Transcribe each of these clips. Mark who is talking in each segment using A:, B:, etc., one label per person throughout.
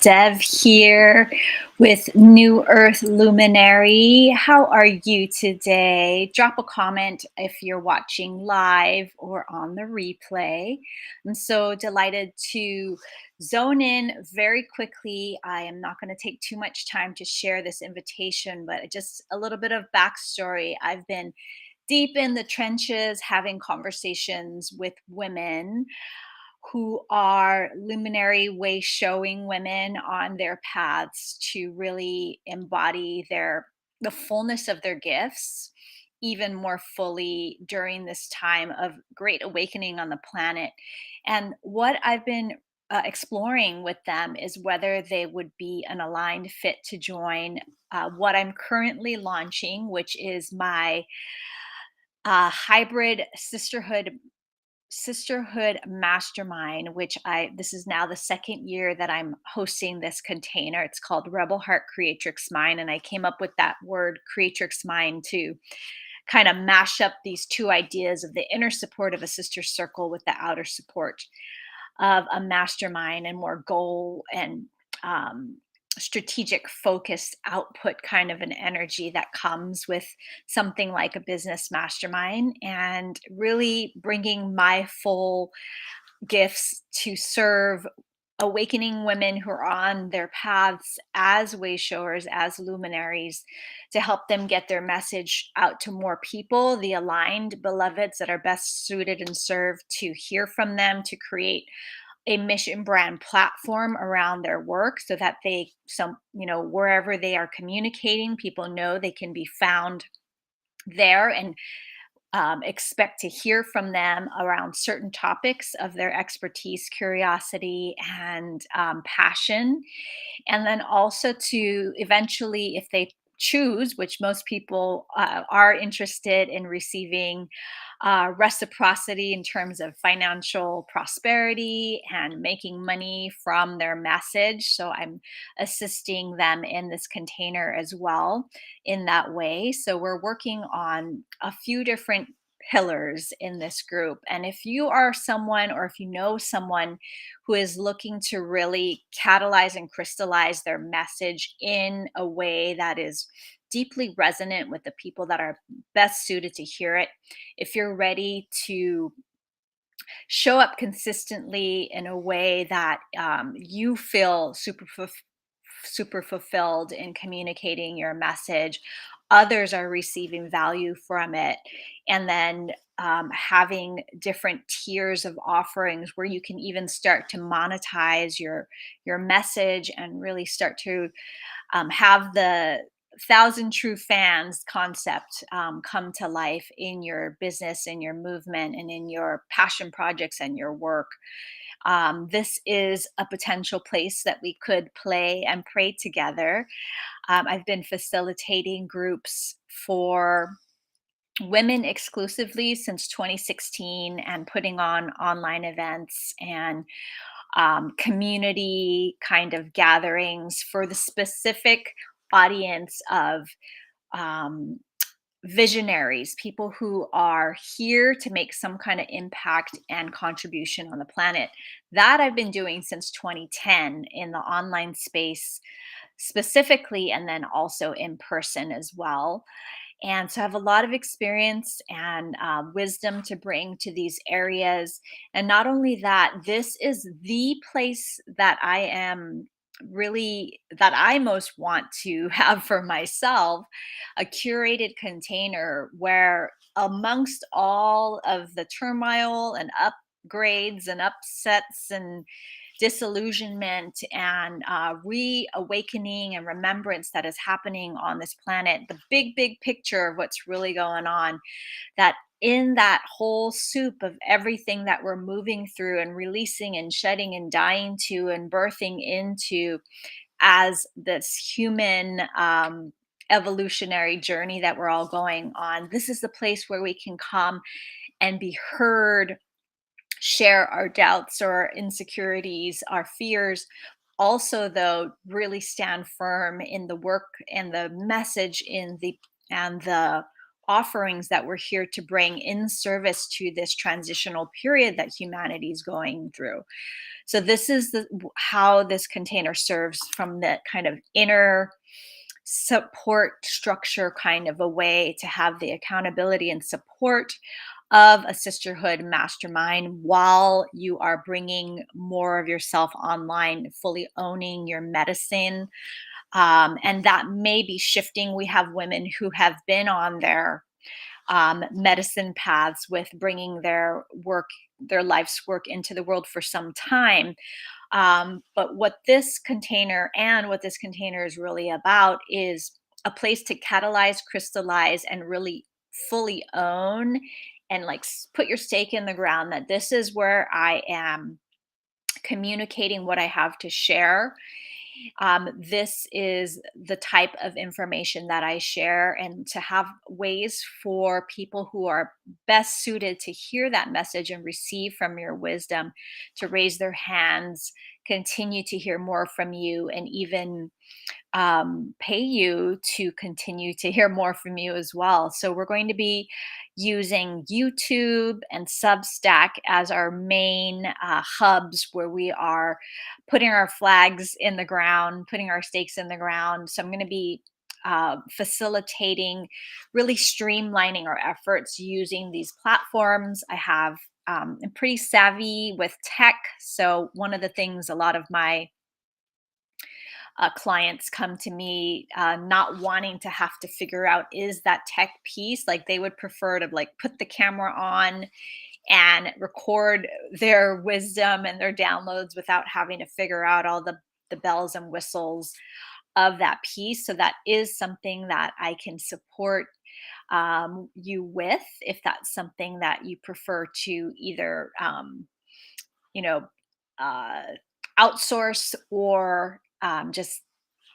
A: Dev here with New Earth Luminary. How are you today? Drop a comment if you're watching live or on the replay. I'm so delighted to zone in very quickly. I am not going to take too much time to share this invitation, but just a little bit of backstory. I've been deep in the trenches having conversations with women who are luminary way showing women on their paths to really embody the fullness of their gifts even more fully during this time of great awakening on the planet. And what I've been exploring with them is whether they would be an aligned fit to join what I'm currently launching, which is my hybrid Sisterhood Mastermind, which this is now the second year that I'm hosting this container. It's called Rebel Heart Creatrixmind. And I came up with that word Creatrixmind to kind of mash up these two ideas of the inner support of a sister circle with the outer support of a mastermind and more goal and um, strategic focused output kind of an energy that comes with something like a business mastermind, and really bringing my full gifts to serve awakening women who are on their paths as way showers, as luminaries, to help them get their message out to more people, the aligned beloveds that are best suited and served to hear from them, to create a mission brand platform around their work so that wherever they are communicating, people know they can be found there, and expect to hear from them around certain topics of their expertise, curiosity, and passion. And then also to eventually, if they choose, which most people are interested in receiving reciprocity in terms of financial prosperity and making money from their message. So I'm assisting them in this container as well in that way. So we're working on a few different pillars in this group. And if you are someone, or if you know someone who is looking to really catalyze and crystallize their message in a way that is deeply resonant with the people that are best suited to hear it, if you're ready to show up consistently in a way that you feel super fulfilled in communicating your message, others are receiving value from it, and then having different tiers of offerings where you can even start to monetize your message and really start to have the thousand true fans concept come to life in your business, in your movement, and in your passion projects and your work. This is a potential place that we could play and pray together. I've been facilitating groups for women exclusively since 2016, and putting on online events and community kind of gatherings for the specific audience of um, visionaries, people who are here to make some kind of impact and contribution on the planet. That I've been doing since 2010 in the online space specifically, and then also in person as well. And so I have a lot of experience and wisdom to bring to these areas. And not only that, this is the place that I most want to have for myself, a curated container where, amongst all of the turmoil and upgrades and upsets and disillusionment and reawakening and remembrance that is happening on this planet, the big picture of what's really going on, that in that whole soup of everything that we're moving through and releasing and shedding and dying to and birthing into as this human evolutionary journey that we're all going on, this is the place where we can come and be heard, share our doubts or our insecurities, our fears. Also, though, really stand firm in the work and the message in the and the offerings that we're here to bring in service to this transitional period that humanity is going through. So this is how this container serves from the kind of inner support structure kind of a way to have the accountability and support of a sisterhood mastermind while you are bringing more of yourself online, fully owning your medicine. And that may be shifting. We have women who have been on their medicine paths with bringing their work, their life's work into the world for some time. But what this container is really about is a place to catalyze, crystallize, and really fully own and like put your stake in the ground that this is where I am communicating what I have to share. This is the type of information that I share, and to have ways for people who are best suited to hear that message and receive from your wisdom to raise their hands, continue to hear more from you, and even pay you to continue to hear more from you as well. So, we're going to be using YouTube and Substack as our main hubs where we are putting our flags in the ground, putting our stakes in the ground. So, I'm going to be facilitating, really streamlining our efforts using these platforms. I'm pretty savvy with tech. So, one of the things a lot of my clients come to me not wanting to have to figure out is that tech piece. Like they would prefer to like put the camera on and record their wisdom and their downloads without having to figure out all the bells and whistles of that piece. So that is something that I can support you with if that's something that you prefer to either you know uh, outsource or just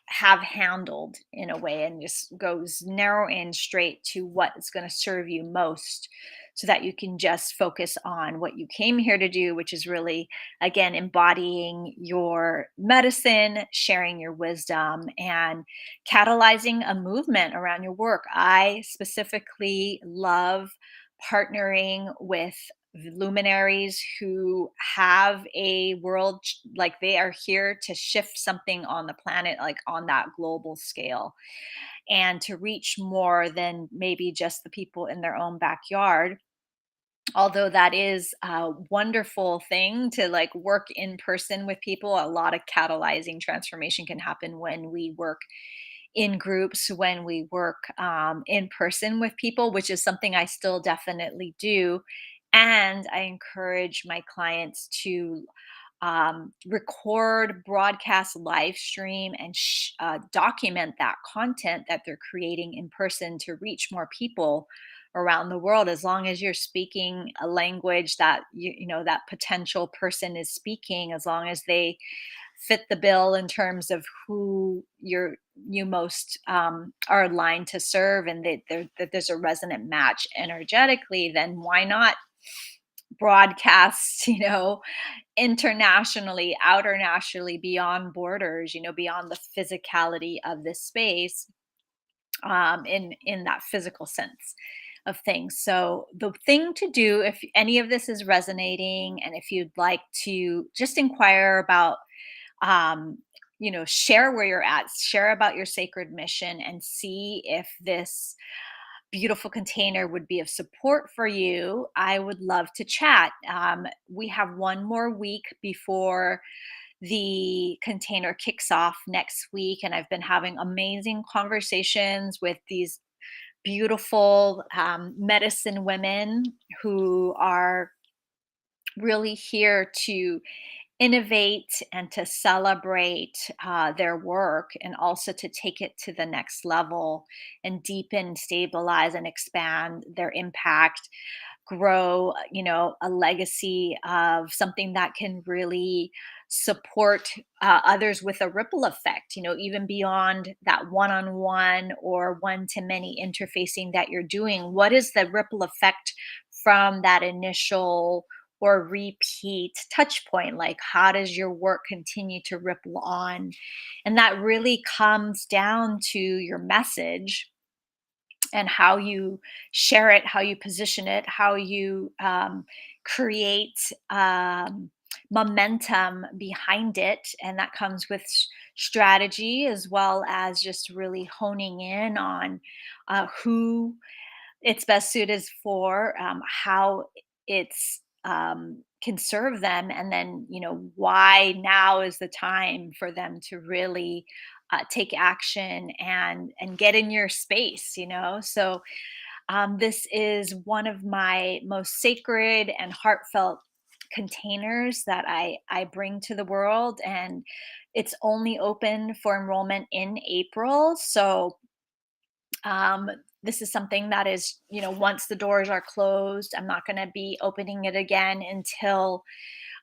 A: have handled in a way, and just goes narrow and straight to what is going to serve you most so that you can just focus on what you came here to do, which is really, again, embodying your medicine, sharing your wisdom, and catalyzing a movement around your work. I specifically love partnering with luminaries who have a world like they are here to shift something on the planet, like on that global scale, and to reach more than maybe just the people in their own backyard. Although that is a wonderful thing to like work in person with people, a lot of catalyzing transformation can happen when we work in groups, when we work in person with people, which is something I still definitely do. And I encourage my clients to record, broadcast, live stream, and document that content that they're creating in person to reach more people around the world. As long as you're speaking a language that you know that potential person is speaking, as long as they fit the bill in terms of who you most are aligned to serve, and that there's a resonant match energetically, then why not broadcast, internationally, outernationally, beyond borders, beyond the physicality of this space, in that physical sense of things. So the thing to do, if any of this is resonating, and if you'd like to just inquire about, um, share where you're at, share about your sacred mission, and see if this beautiful container would be of support for you, I would love to chat. We have one more week before the container kicks off next week, and I've been having amazing conversations with these beautiful medicine women who are really here to innovate and to celebrate their work, and also to take it to the next level and deepen, stabilize, and expand their impact, grow, a legacy of something that can really support others with a ripple effect, even beyond that one-on-one or one-to-many interfacing that you're doing. What is the ripple effect from that initial or repeat touch point? Like, how does your work continue to ripple on? And that really comes down to your message and how you share it, how you position it, how you create momentum behind it. And that comes with strategy, as well as just really honing in on who it's best suited for, how it's can serve them, and then why now is the time for them to really take action and get in your space. So this is one of my most sacred and heartfelt containers that I bring to the world, and it's only open for enrollment in April. So um, this is something that is, once the doors are closed, I'm not going to be opening it again until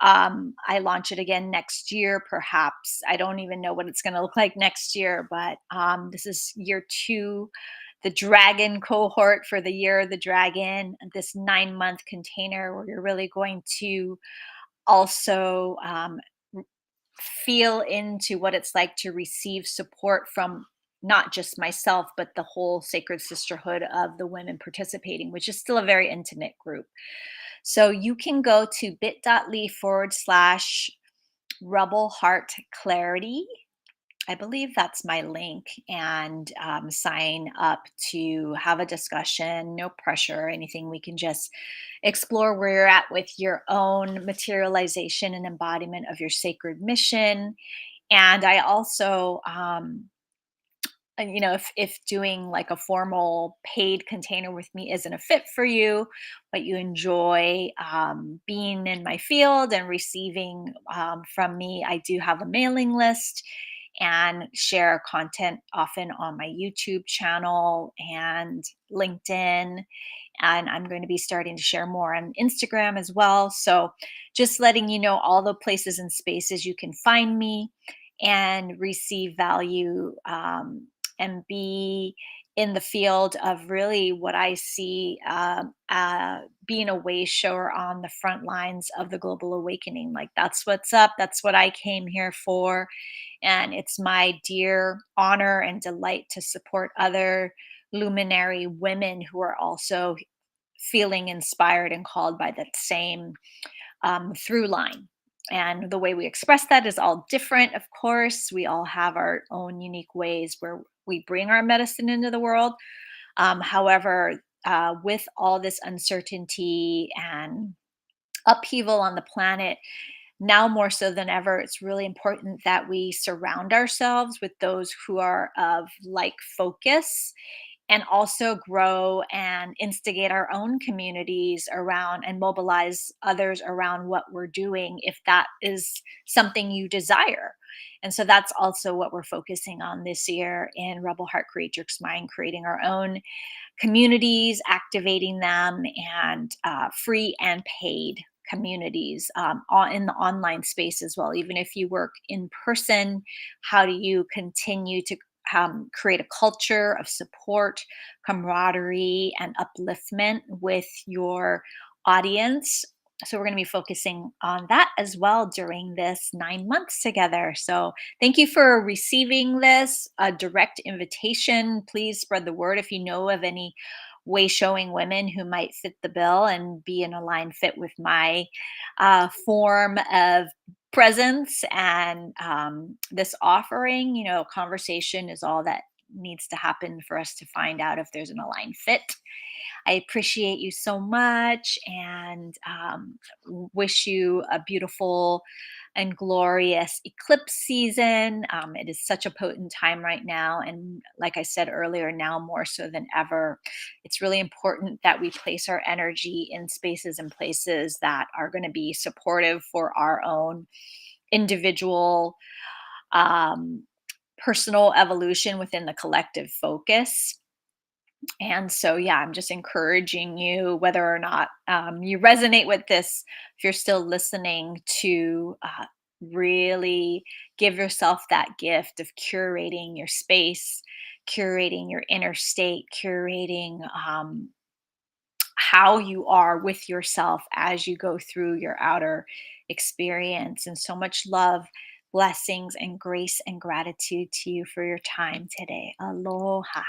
A: I launch it again next year, perhaps. I don't even know what it's going to look like next year, but this is year two, the dragon cohort for the year of the dragon, this 9-month container where you're really going to also feel into what it's like to receive support from not just myself, but the whole sacred sisterhood of the women participating, which is still a very intimate group. So you can go to bit.ly/Rebel Heart Clarity. I believe that's my link, and sign up to have a discussion. No pressure or anything. We can just explore where you're at with your own materialization and embodiment of your sacred mission. And I also, and, if doing like a formal paid container with me isn't a fit for you, but you enjoy being in my field and receiving from me, I do have a mailing list and share content often on my YouTube channel and LinkedIn. And I'm going to be starting to share more on Instagram as well. So just letting you know all the places and spaces you can find me and receive value, and be in the field of really what I see, being a way shower on the front lines of the global awakening. Like, that's what's up. That's what I came here for. And it's my dear honor and delight to support other luminary women who are also feeling inspired and called by that same through line. And the way we express that is all different, of course. We all have our own unique ways where we bring our medicine into the world. However, with all this uncertainty and upheaval on the planet, now more so than ever, it's really important that we surround ourselves with those who are of like focus, and also grow and instigate our own communities around and mobilize others around what we're doing, if that is something you desire. And so that's also what we're focusing on this year in Rebel Heart Creatrix Mind, creating our own communities, activating them, and free and paid communities, in the online space as well. Even if you work in person, how do you continue to create a culture of support, camaraderie, and upliftment with your audience? So, we're going to be focusing on that as well during this 9 months together. So, thank you for receiving this a direct invitation. Please spread the word if you know of any way showing women who might fit the bill and be in aligned fit with my form of presence and this offering. Conversation is all that needs to happen for us to find out if there's an aligned fit. I appreciate you so much, and wish you a beautiful and glorious eclipse season. It is such a potent time right now. And like I said earlier, now more so than ever, it's really important that we place our energy in spaces and places that are going to be supportive for our own individual, um, personal evolution within the collective focus. And so, yeah, I'm just encouraging you, whether or not you resonate with this, if you're still listening, to really give yourself that gift of curating your space, curating your inner state, curating how you are with yourself as you go through your outer experience. And so much love, blessings, and grace and gratitude to you for your time today. Aloha.